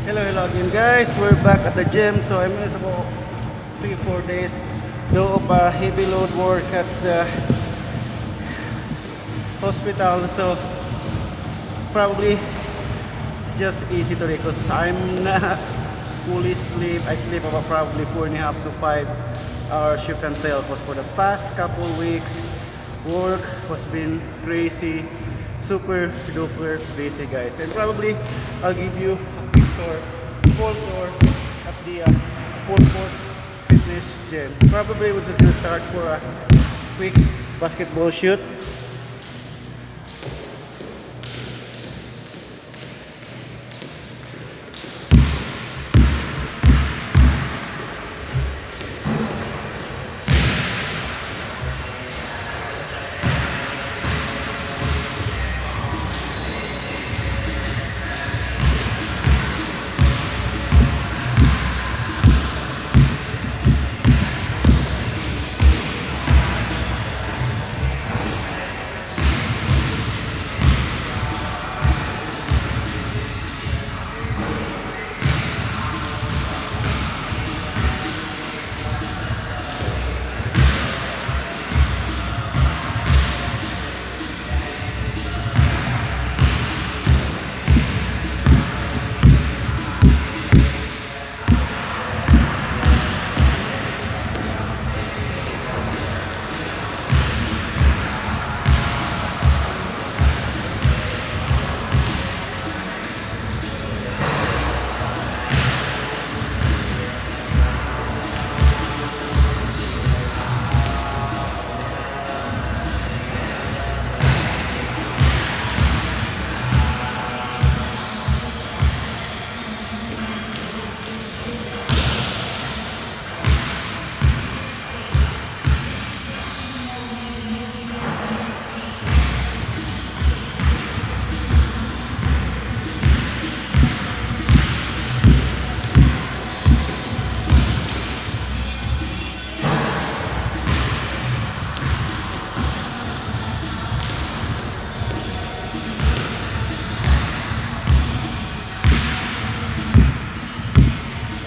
Hello again guys, we're back at the gym. So I missed about 3-4 days though of a heavy load work at the hospital. So probably just easy today because I'm not fully sleep. I sleep about probably 4.5 to 5 hours, you can tell, because for the past couple weeks work has been crazy, super duper busy guys. And probably I'll give you a quick tour, full tour at the full course fitness gym. Probably we're just gonna start for a quick basketball shoot.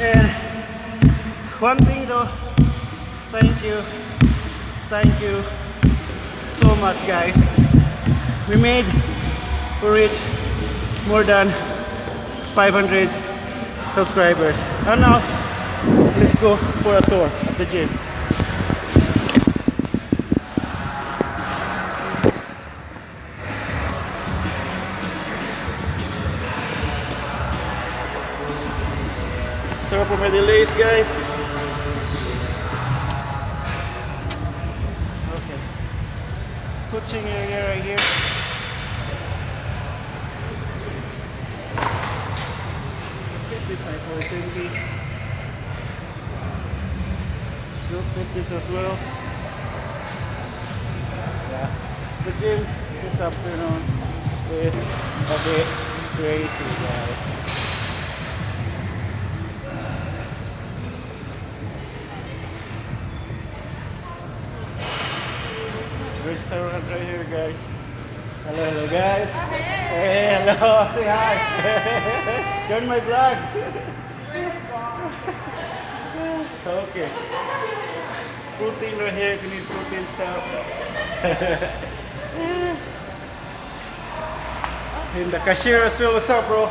And one thing though, thank you so much guys. We reached more than 500 subscribers. And now, let's go for a tour of the gym. Sorry for my delays guys. Okay. Coaching area right here. Fitness cycle is empty. Group fitness as well. Yeah. The gym this afternoon is a bit crazy guys. Restaurant right here guys. Hello guys. Hey, hello. Say hi. You're on my vlog. Okay. Protein right here if you need protein stuff. And the cashier as well. What's up, bro?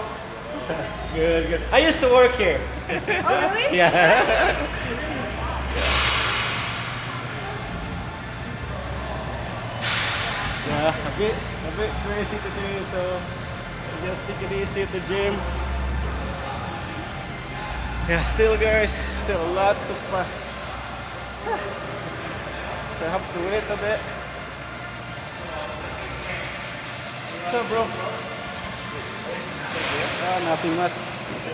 Good. I used to work here. Oh, really? Yeah. Yeah, a bit crazy today, so just take it easy at the gym. Yeah, still guys, still lots of so I have to wait a bit. So bro, nothing much.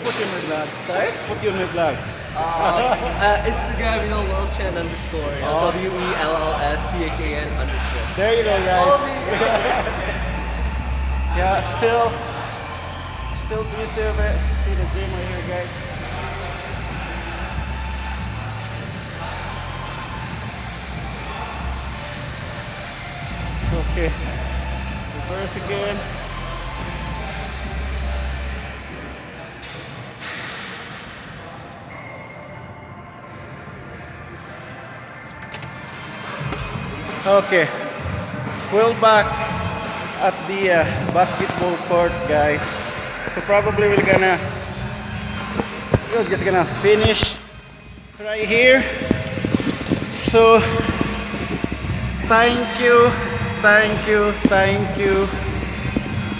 Put you in my vlog. Sorry? Put you in my vlog. Instagram, Wellschan underscore. WELLSCHAN underscore. There you go guys. Follow me. Yeah, still busy a bit. See the gym right here guys. Okay, reverse again. Okay, we're back at the basketball court, guys. So probably we're just gonna finish right here. So thank you, thank you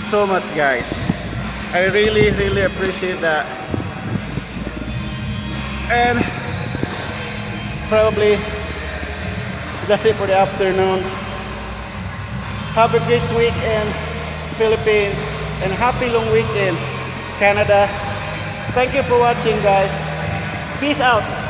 so much, guys. I really, really appreciate that. And probably that's it for the afternoon. Have a great weekend, Philippines, and happy long weekend, Canada. Thank you for watching, guys. Peace out.